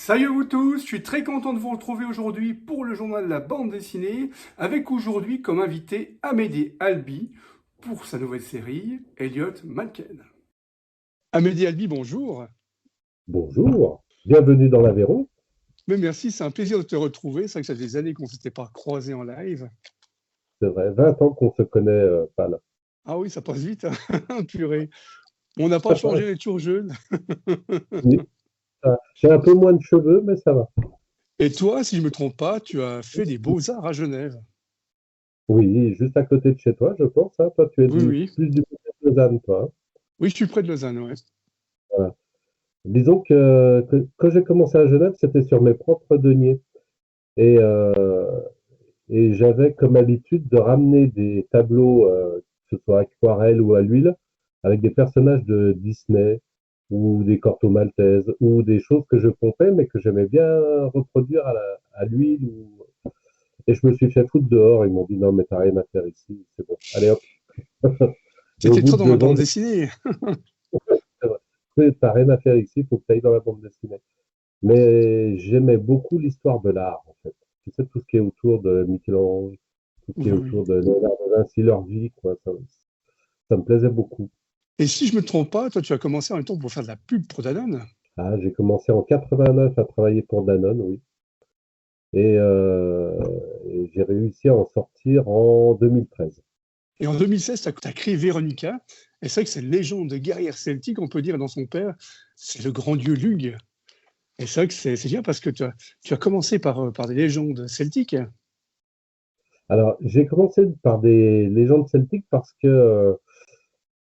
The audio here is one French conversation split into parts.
Salut à vous tous, je suis très content de vous retrouver aujourd'hui pour le journal de la bande dessinée, avec aujourd'hui comme invité Amédée Albi pour sa nouvelle série Elliot Malken. Amédée Albi, bonjour. Bonjour, bienvenue dans l'Aveyron. Mais merci, c'est un plaisir de te retrouver. C'est vrai que ça fait des années qu'on ne s'était pas croisés en live. C'est vrai, 20 ans qu'on se connaît, Pal. Ah oui, ça passe vite, hein. Purée. On n'a pas changé, on est toujours jeunes. Oui, j'ai un peu moins de cheveux, mais ça va. Et toi, si je ne me trompe pas, tu as fait des beaux-arts à Genève. Oui, juste à côté de chez toi, je pense. Hein. Toi, tu es Oui, oui. plus du côté de Lausanne, toi. Hein. Oui, je suis près de Lausanne, ouais. Voilà. Disons que quand j'ai commencé à Genève, c'était sur mes propres deniers. Et, euh, et j'avais comme habitude de ramener des tableaux, que ce soit aquarelle ou à l'huile, avec des personnages de Disney ou des Corto Maltese ou des choses que je pompais mais que j'aimais bien reproduire à l'huile. Et je me suis fait foutre dehors. Ils m'ont dit non, mais t'as rien à faire ici, c'est bon. Allez hop. Et au C'était bout trop de dans la 2 ans, bande dessinée. t'as rien à faire ici, il faut que tu ailles dans la bande dessinée. Mais j'aimais beaucoup l'histoire de l'art, en fait. Tu sais, tout ce qui est autour de Michel-Ange, tout ce qui est Oui, oui. autour de Léonard de Vinci, leur vie, quoi. Ça me plaisait beaucoup. Et si je ne me trompe pas, toi, tu as commencé en même temps pour faire de la pub pour Danone. Ah, j'ai commencé en 89 à travailler pour Danone, oui. Et, euh, et j'ai réussi à en sortir en 2013. Et en 2016, tu as créé Véronica. Et c'est vrai que c'est une légende guerrière celtique, on peut dire, dans son père. C'est le grand dieu Lugh. Et c'est vrai que c'est bien parce que tu as commencé par des légendes celtiques. Alors, j'ai commencé par des légendes celtiques parce que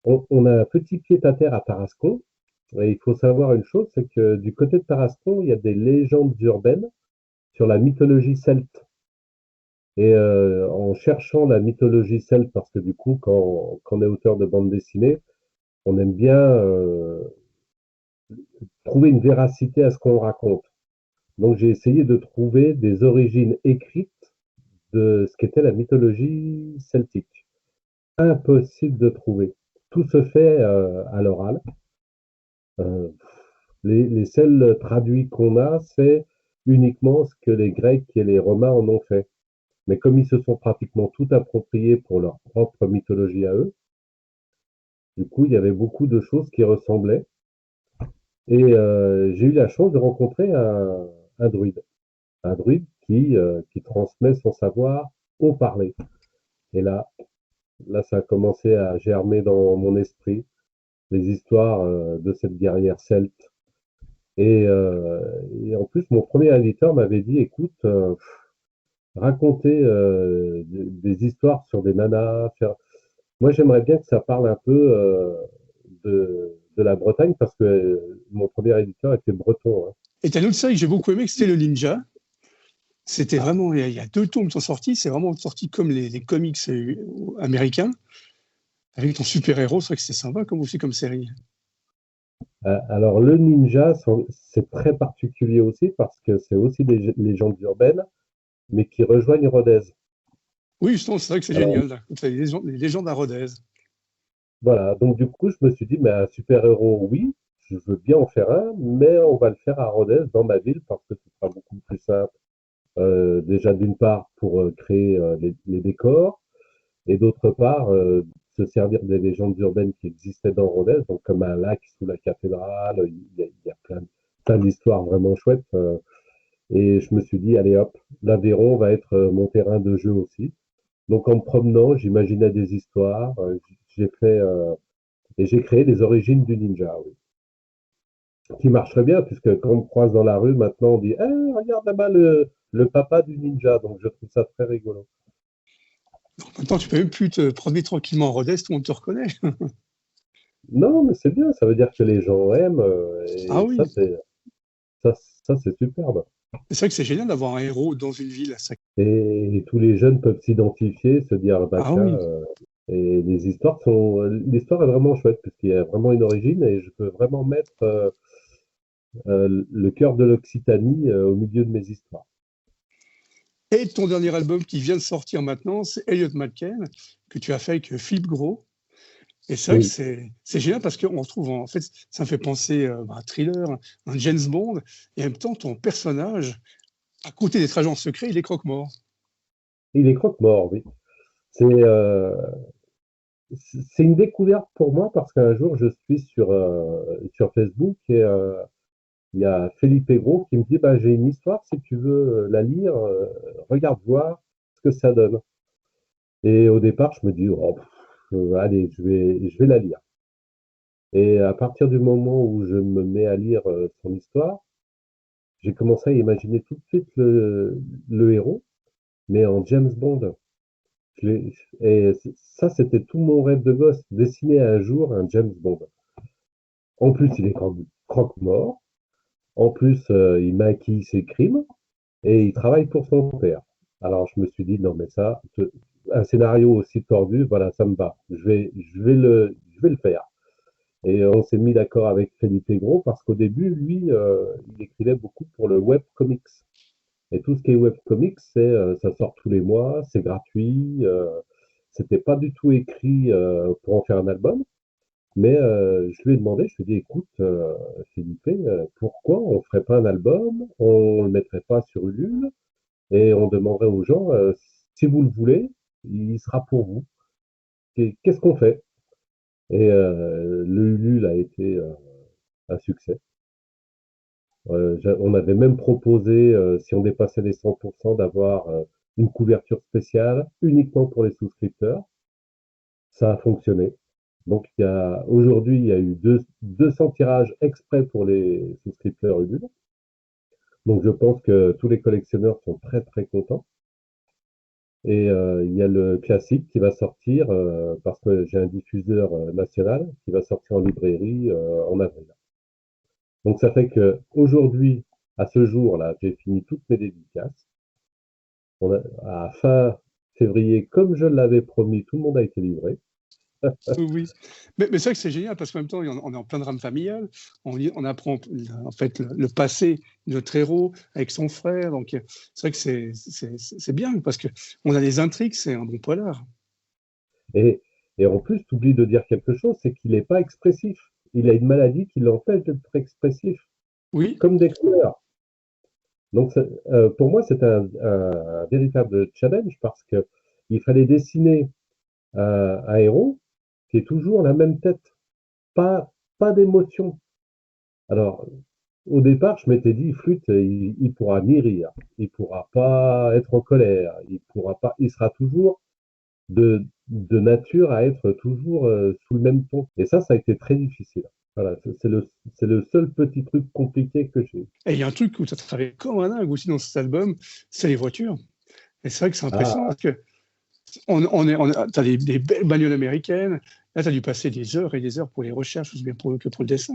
on a un petit pied-à-terre à Tarascon. Et il faut savoir une chose, c'est que du côté de Tarascon, il y a des légendes urbaines sur la mythologie celte. Et en cherchant la mythologie celte, parce que du coup, quand on est auteur de bande dessinée, on aime bien trouver une véracité à ce qu'on raconte. Donc j'ai essayé de trouver des origines écrites de ce qu'était la mythologie celtique. Impossible de trouver. Tout se fait à l'oral. Euh, les seuls traduits qu'on a, c'est uniquement ce que les Grecs et les Romains en ont fait. Mais comme ils se sont pratiquement tout appropriés pour leur propre mythologie à eux, du coup, il y avait beaucoup de choses qui ressemblaient. Et j'ai eu la chance de rencontrer un druide. Un druide qui transmet son savoir au parler. Et là, ça a commencé à germer dans mon esprit les histoires de cette guerrière celte. Et en plus, mon premier éditeur m'avait dit, écoute, raconter des histoires sur des nanas. Moi, j'aimerais bien que ça parle un peu de la Bretagne parce que mon premier éditeur était breton. Hein. Et t'as une autre série que j'ai beaucoup aimé, c'était Le Ninja. C'était Ah, vraiment, il y a 2 tomes qui sont sortis, c'est vraiment sorti comme les comics américains, avec ton super-héros, c'est vrai que c'est sympa comme aussi comme série. alors, le ninja, c'est très particulier aussi parce que c'est aussi des légendes urbaines, mais qui rejoignent Rodez. Oui, justement, c'est vrai que c'est Alors, génial, là. C'est les légendes à Rodez. voilà. Donc, du coup, je me suis dit, mais un super-héros, oui, je veux bien en faire un, mais on va le faire à Rodez, dans ma ville, parce que ce sera beaucoup plus simple. Déjà, d'une part, pour créer les décors, et d'autre part, se servir des légendes urbaines qui existaient dans Rodez, donc comme un lac sous la cathédrale, il y a plein d'histoires vraiment chouettes. Et je me suis dit, allez hop, l'Aveyron va être mon terrain de jeu aussi. Donc en me promenant, j'imaginais des histoires, j'ai fait et j'ai créé les origines du ninja, oui. Qui marcherait bien, puisque quand on me croise dans la rue, maintenant on dit, eh, regarde là-bas le papa du ninja, donc je trouve ça très rigolo. Maintenant, tu peux même plus te promener tranquillement en Rodez, tout le monde te reconnaît. Non, mais c'est bien, ça veut dire que les gens aiment, Ah et oui, ça c'est superbe. c'est vrai que c'est génial d'avoir un héros dans une ville. Et tous les jeunes peuvent s'identifier, se dire, bah Ah tiens, oui. et l'histoire est vraiment chouette, puisqu'il y a vraiment une origine, et je peux vraiment mettre le cœur de l'Occitanie au milieu de mes histoires. Et ton dernier album qui vient de sortir maintenant, c'est Elliot Malken, que tu as fait avec Philippe Gros. Et c'est vrai que Oui, c'est génial parce qu'on retrouve, en fait, ça me fait penser à un thriller, un James Bond, et en même temps, ton personnage, à côté d'être agent secret, il est croque-mort. il est croque-mort, oui. C'est c'est une découverte pour moi parce qu'un jour, je suis sur Facebook et il y a Felipe Gros qui me dit, bah, j'ai une histoire, si tu veux la lire, regarde voir ce que ça donne. Et au départ, je me dis, oh, allez, je vais la lire. Et à partir du moment où je me mets à lire son histoire, j'ai commencé à imaginer tout de suite le héros, mais en James Bond. Et ça, c'était tout mon rêve de gosse, dessiner un jour un James Bond. En plus, il est croque-mort. En plus, il maquille ses crimes et il travaille pour son père. Alors, je me suis dit, non, mais ça, un scénario aussi tordu, voilà, ça me va. Je vais le faire. Et on s'est mis d'accord avec Felipe Gros parce qu'au début, lui, il écrivait beaucoup pour le webcomics. Et tout ce qui est webcomics, ça sort tous les mois, c'est gratuit. C'était pas du tout écrit pour en faire un album. Mais je lui ai demandé, je lui ai dit, écoute, Philippe, pourquoi on ferait pas un album, on le mettrait pas sur Ulule et on demanderait aux gens, si vous le voulez, il sera pour vous. Qu'est-ce qu'on fait? Et le Ulule a été un succès. On avait même proposé, si on dépassait les 100%, d'avoir une couverture spéciale uniquement pour les souscripteurs. Ça a fonctionné. Donc aujourd'hui, il y a eu 200 tirages exprès pour les souscripteurs Ulule. Donc je pense que tous les collectionneurs sont très très contents. Et il y a le classique qui va sortir parce que j'ai un diffuseur national qui va sortir en librairie en avril. Donc ça fait que aujourd'hui, à ce jour-là, j'ai fini toutes mes dédicaces. À fin février, comme je l'avais promis, tout le monde a été livré. Oui, oui. Mais c'est vrai que c'est génial parce qu'en même temps, on est en plein drame familial. On apprend en fait le passé de notre héros avec son frère. Donc, c'est vrai que c'est bien parce qu'on a des intrigues, c'est un bon polar. Et, et en plus, tu oublies de dire quelque chose, c'est qu'il n'est pas expressif. Il a une maladie qui l'empêche d'être expressif, Oui, comme Dexter. Donc, pour moi, c'est un véritable challenge parce que il fallait dessiner un héros qui est toujours la même tête, pas d'émotion. Alors, au départ, je m'étais dit, Flûte, il pourra ni rire, il pourra pas être en colère, il sera toujours de nature à être toujours sous le même ton. Et ça a été très difficile. Voilà, c'est le seul petit truc compliqué que j'ai. et il y a un truc où tu as travaillé comme un dingue aussi dans cet album, c'est les voitures. Et c'est vrai que c'est impressionnant Ah, parce que tu as des belles bagnoles américaines. Là, tu as dû passer des heures et des heures pour les recherches, aussi bien que pour le dessin.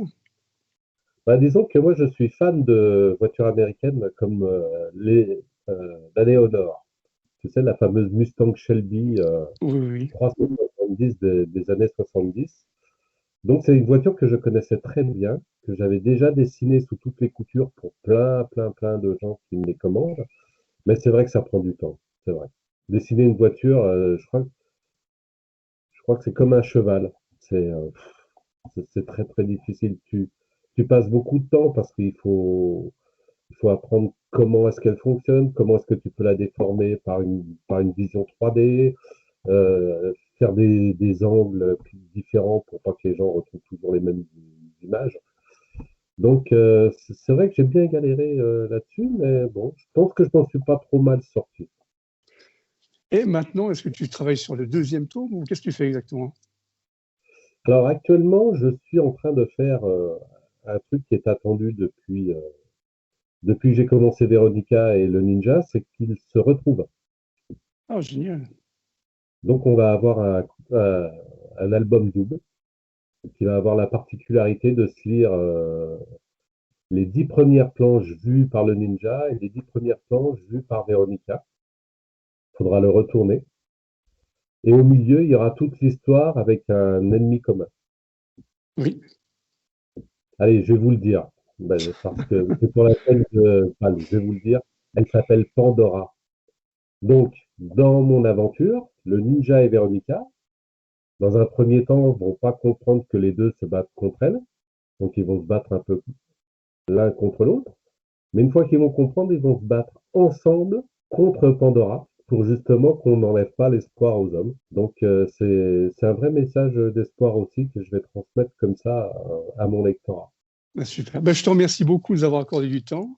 bah, disons que moi, je suis fan de voitures américaines comme la Léonore. Tu sais, la fameuse Mustang Shelby Oui, oui, oui. 370 des années 70. Donc, c'est une voiture que je connaissais très bien, que j'avais déjà dessinée sous toutes les coutures pour plein de gens qui me les commandent. Mais c'est vrai que ça prend du temps, c'est vrai. Dessiner une voiture, je crois que c'est comme un cheval. C'est très très difficile. Tu passes beaucoup de temps parce il faut apprendre comment est-ce qu'elle fonctionne, comment est-ce que tu peux la déformer par une vision 3D, faire des angles différents pour pas que les gens retrouvent toujours les mêmes images. Donc c'est vrai que j'ai bien galéré là-dessus, mais bon, je pense que je m'en suis pas trop mal sorti. Et maintenant, est-ce que tu travailles sur le deuxième tome ou qu'est-ce que tu fais exactement? Alors actuellement, je suis en train de faire un truc qui est attendu depuis que j'ai commencé Véronica et le Ninja, c'est qu'ils se retrouvent. Ah, génial. Donc on va avoir un album double qui va avoir la particularité de se lire les 10 premières planches vues par le Ninja et les 10 premières planches vues par Véronica. Il faudra le retourner. Et au milieu, il y aura toute l'histoire avec un ennemi commun. Oui. Allez, je vais vous le dire, ben, parce que c'est pour la peine de... Enfin, je vais vous le dire, elle s'appelle Pandora. Donc, dans mon aventure, le ninja et Véronica dans un premier temps, vont pas comprendre que les deux se battent contre elle. Donc, ils vont se battre un peu l'un contre l'autre. Mais une fois qu'ils vont comprendre, ils vont se battre ensemble contre Pandora pour justement qu'on n'enlève pas l'espoir aux hommes. Donc, c'est un vrai message d'espoir aussi que je vais transmettre comme ça à mon lectorat Ben, super. Ben, je te remercie beaucoup de nous avoir accordé du temps.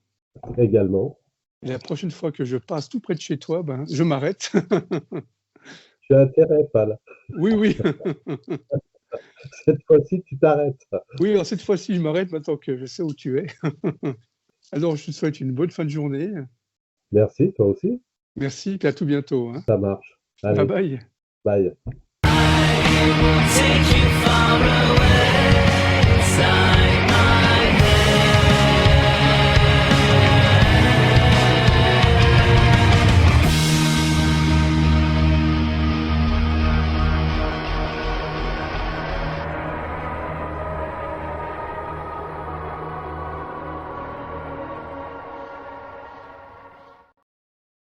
également. Et la prochaine fois que je passe tout près de chez toi, ben, je m'arrête. Tu as intérêt, Pal. Oui, oui. Cette fois-ci, tu t'arrêtes. Oui, alors cette fois-ci, je m'arrête maintenant que je sais où tu es. Alors, je te souhaite une bonne fin de journée. Merci, toi aussi. Merci, puis à tout bientôt, hein. Ça marche. Bye Allez, bye. bye.